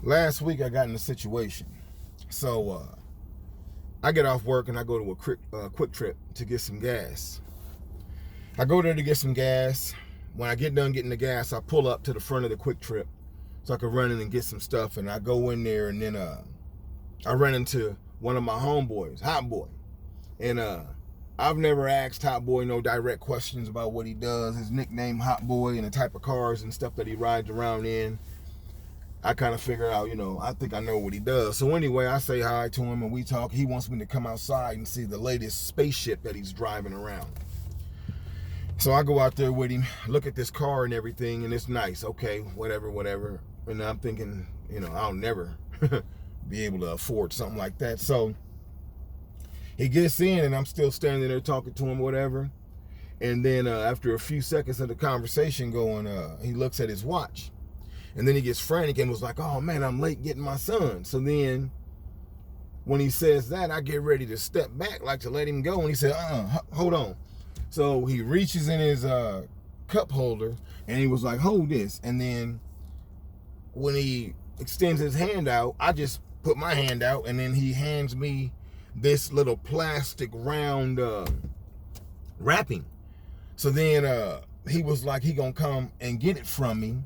Last week I got in a situation. So I get off work and I go to a quick trip to get some gas. I go there to get some gas. When I get done getting the gas, I pull up to the front of the quick trip so I can run in and get some stuff. And I go in there and then I run into one of my homeboys, Hot Boy. And I've never asked Hot Boy no direct questions about what he does, his nickname Hot Boy, and the type of cars and stuff that he rides around in. I kind of figure out, I think I know what he does. So anyway, I say hi to him and we talk. He wants me to come outside and see the latest spaceship that he's driving around. So I go out there with him, look at this car and everything, and it's nice. Okay, whatever. And I'm thinking, I'll never be able to afford something like that. So he gets in and I'm still standing there talking to him, whatever. And then after a few seconds of the conversation going, he looks at his watch. And then he gets frantic and was like, oh man, I'm late getting my son. So then when he says that, I get ready to step back, like to let him go. And he said, hold on. So he reaches in his cup holder and he was like, hold this. And then when he extends his hand out, I just put my hand out and then he hands me this little plastic round wrapping. So then he was like, he gonna come and get it from me.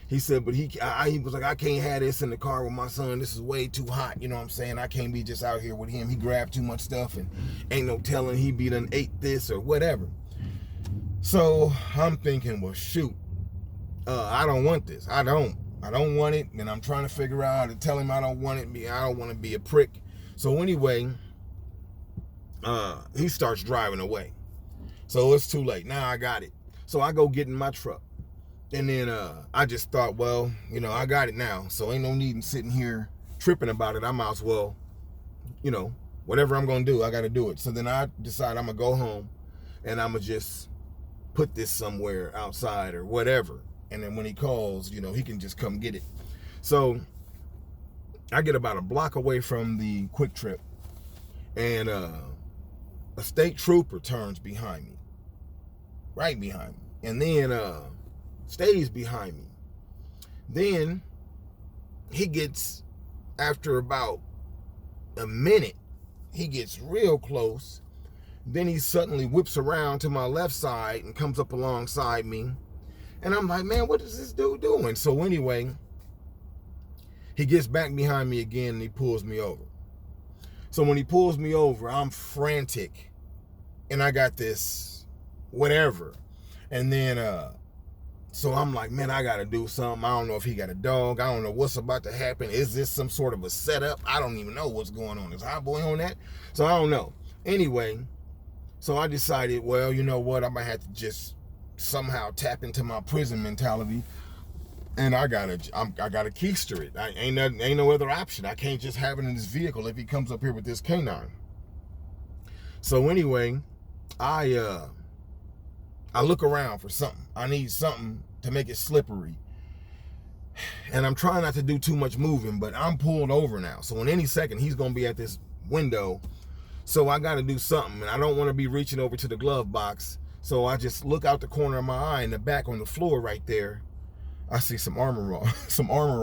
He said, but he was like, I can't have this in the car with my son. This is way too hot. You know what I'm saying? I can't be just out here with him. He grabbed too much stuff and ain't no telling he be done ate this or whatever. So I'm thinking, well, shoot, I don't want this. I don't want it. And I'm trying to figure out how to tell him I don't want it. I don't want to be a prick. So anyway, he starts driving away. So it's too late. Now I got it. So I go get in my truck. And then I just thought, well, I got it now. So ain't no need in sitting here tripping about it. I might as well, whatever I'm going to do, I got to do it. So then I decide I'm going to go home and I'm going to just put this somewhere outside or whatever. And then when he calls, he can just come get it. So I get about a block away from the quick trip and a state trooper turns behind me, right behind me. And then stays behind me. Then he gets, after about a minute, he gets real close. Then he suddenly whips around to my left side and comes up alongside me. And I'm like, man, what is this dude doing? So anyway, he gets back behind me again and he pulls me over. So when he pulls me over, I'm frantic. And I got this whatever. And then so I'm like, man, I got to do something. I don't know if he got a dog. I don't know what's about to happen. Is this some sort of a setup? I don't even know what's going on. Is Hot Boy on that? So I don't know. Anyway, so I decided, well, you know what? I might have to just somehow tap into my prison mentality. And I gotta keister it. Ain't no other option. I can't just have it in this vehicle if he comes up here with this canine. So anyway, I look around for something. I need something to make it slippery. And I'm trying not to do too much moving, but I'm pulled over now. So in any second, he's going to be at this window. So I got to do something. And I don't want to be reaching over to the glove box. So I just look out the corner of my eye in the back on the floor right there. I see some Armor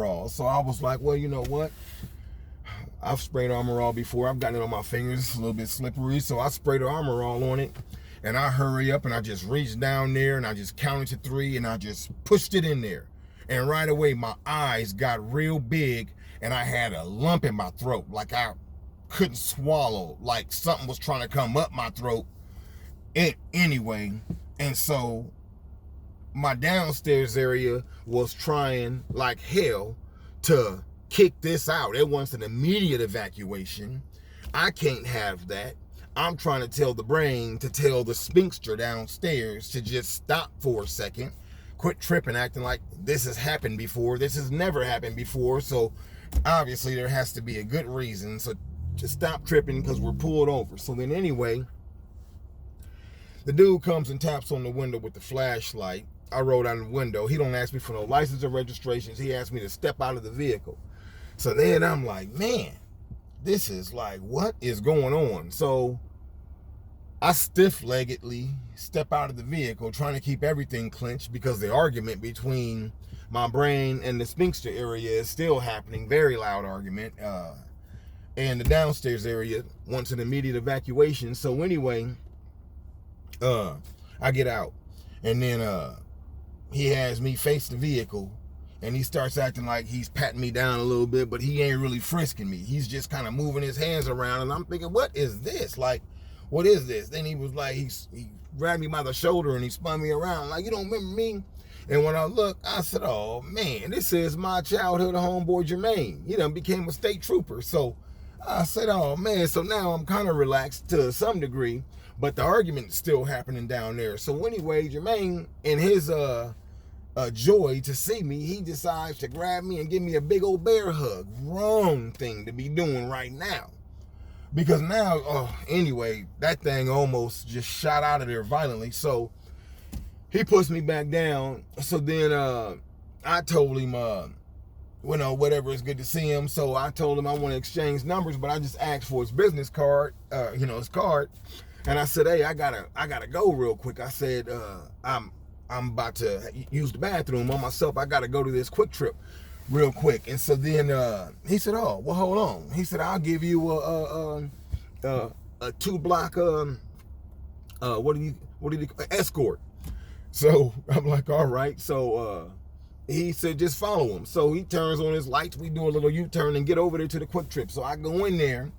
All. So I was like, well, you know what? I've sprayed Armor All before. I've gotten it on my fingers. It's a little bit slippery. So I sprayed the Armor All on it. And I hurry up and I just reached down there and I just counted to 3 and I just pushed it in there. And right away, my eyes got real big and I had a lump in my throat. Like I couldn't swallow, like something was trying to come up my throat. Anyway, and so my downstairs area was trying like hell to kick this out. It wants an immediate evacuation. I can't have that. I'm trying to tell the brain to tell the sphincter downstairs to just stop for a second, quit tripping, acting like this has happened before. This has never happened before. So obviously there has to be a good reason. So just stop tripping because we're pulled over. So then anyway, the dude comes and taps on the window with the flashlight. I roll down the window. He don't ask me for no license or registrations. He asked me to step out of the vehicle. So then I'm like, man, this is like, what is going on? So I stiff-leggedly step out of the vehicle, trying to keep everything clenched because the argument between my brain and the sphincter area is still happening. Very loud argument. And the downstairs area wants an immediate evacuation. So anyway, I get out, and then he has me face the vehicle, and he starts acting like he's patting me down a little bit, but he ain't really frisking me. He's just kind of moving his hands around, and I'm thinking, what is this? Like, what is this? Then he was like, he grabbed me by the shoulder and he spun me around like, you don't remember me? And when I looked, I said, oh man, this is my childhood homeboy Jermaine. He done became a state trooper. So I said, oh man, so now I'm kind of relaxed to some degree, but the argument's still happening down there. So anyway, Jermaine, in his joy to see me, he decides to grab me and give me a big old bear hug. Wrong thing to be doing right now. Because now, anyway, that thing almost just shot out of there violently. So he puts me back down. So then I told him, whatever, it's good to see him. So I told him I want to exchange numbers, but I just asked for his business card, his card. And I said, hey, I gotta go real quick. I said, I'm about to use the bathroom on myself. I gotta go to this Quick Trip real quick. And so then he said, oh, well, hold on. He said, I'll give you a 2-block escort. So I'm like, all right. So he said, just follow him. So he turns on his lights. We do a little U-turn and get over there to the Quick Trip. So I go in there,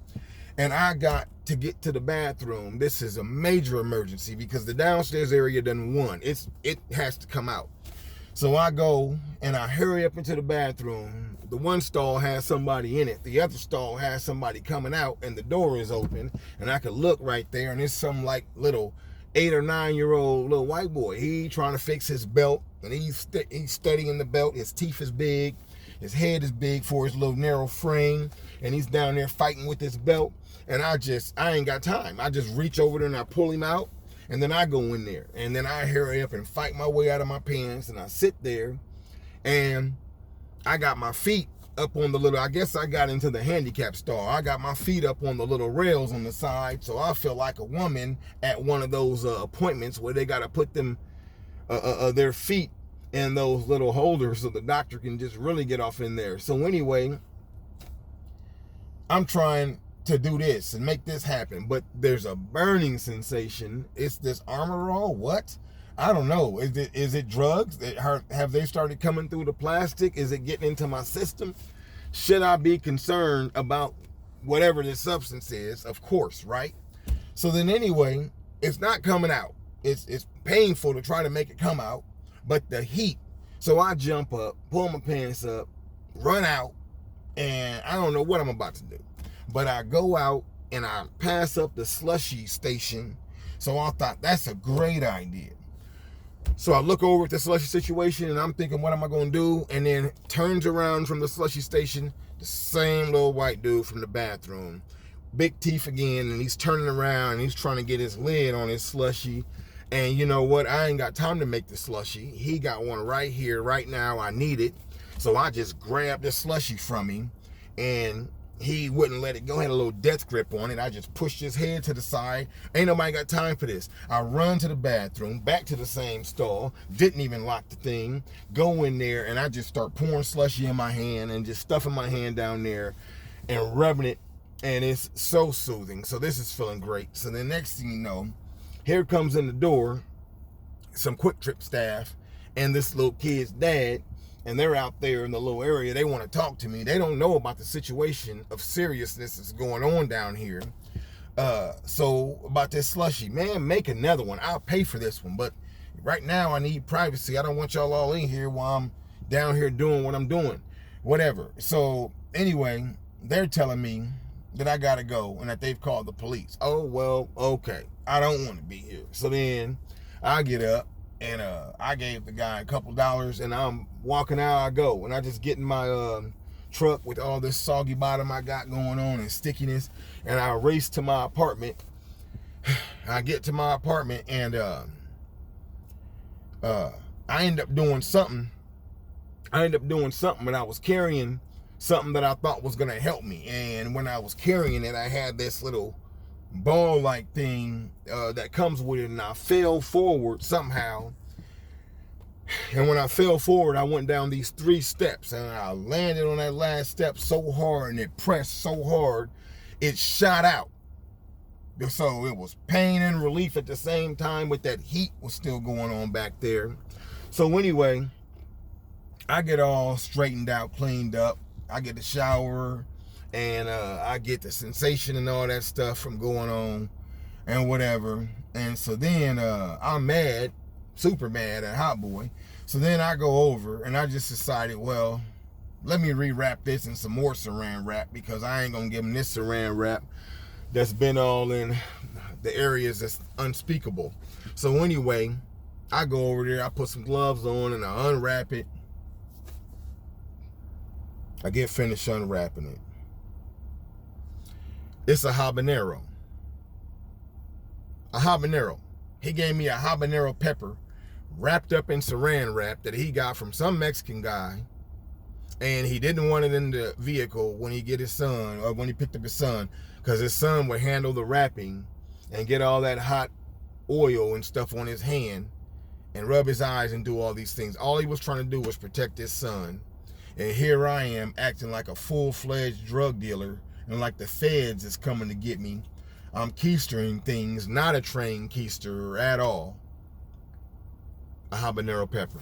and I got to get to the bathroom. This is a major emergency because the downstairs area doesn't want. It has to come out. So I go and I hurry up into the bathroom. The one stall has somebody in it. The other stall has somebody coming out, and the door is open. And I could look right there, and there's some like little 8 or 9-year-old little white boy. He trying to fix his belt, and he's studying the belt. His teeth is big. His head is big for his little narrow frame, and he's down there fighting with his belt. And I ain't got time. I just reach over there and I pull him out. And then I go in there, and then I hurry up and fight my way out of my pants, and I sit there, and I got my feet up on the little, I guess I got into the handicap stall. I got my feet up on the little rails on the side, so I feel like a woman at one of those appointments where they got to put them, their feet in those little holders so the doctor can just really get off in there. So anyway, I'm trying to do this and make this happen, but there's a burning sensation. It's this Armorall. What? I don't know. Is it drugs? Have they started coming through the plastic? Is it getting into my system? Should I be concerned about whatever this substance is? Of course, right? So then anyway, it's not coming out. It's painful to try to make it come out, but the heat. So I jump up, pull my pants up, run out, and I don't know what I'm about to do. But I go out and I pass up the slushy station. So I thought that's a great idea. So I look over at the slushy situation and I'm thinking, what am I going to do? And then turns around from the slushy station, the same little white dude from the bathroom. Big teeth again, and he's turning around and he's trying to get his lid on his slushy. And you know what? I ain't got time to make the slushy. He got one right here, right now. I need it. So I just grabbed the slushy from him, and he wouldn't let it go. Had a little death grip on it. I just pushed his head to the side. Ain't nobody got time for this. I run to the bathroom, back to the same stall, didn't even lock the thing, go in there, and I just start pouring slushy in my hand and just stuffing my hand down there and rubbing it, and it's so soothing. So this is feeling great. So the next thing you know, here comes in the door some Quick Trip staff and this little kid's dad, and they're out there in the little area. They want to talk to me. They don't know about the situation of seriousness that's going on down here. So about this slushy, man, make another one. I'll pay for this one, but right now I need privacy. I don't want y'all all in here while I'm down here doing what I'm doing, whatever. So anyway, they're telling me that I gotta go and that they've called the police. Oh, well, okay. I don't want to be here. So then I get up, and I gave the guy a couple dollars, and I'm walking out. I go, and I just get in my truck with all this soggy bottom I got going on and stickiness, and I race to my apartment. I get to my apartment, and I end up doing something. But I was carrying something that I thought was gonna help me, and when I was carrying it, I had this little ball-like thing that comes with it, and I fell forward somehow. And when I fell forward, I went down these 3 steps, and I landed on that last step so hard, and it pressed so hard, it shot out. So it was pain and relief at the same time, but that heat was still going on back there. So anyway, I get all straightened out, cleaned up. I get the shower, and I get the sensation and all that stuff from going on and whatever. And so then I'm mad, super mad at Hot Boy. So then I go over and I just decided, well, let me rewrap this in some more saran wrap, because I ain't gonna give him this saran wrap that's been all in the areas that's unspeakable. So anyway, I go over there, I put some gloves on, and I unwrap it. I get finished unwrapping it. It's a habanero. A habanero. He gave me a habanero pepper wrapped up in saran wrap that he got from some Mexican guy, and he didn't want it in the vehicle when he get his son, or when he picked up his son, because his son would handle the wrapping and get all that hot oil and stuff on his hand and rub his eyes and do all these things. All he was trying to do was protect his son. And here I am acting like a full-fledged drug dealer, and like the feds is coming to get me. I'm keistering things, not a trained keister at all. A habanero pepper.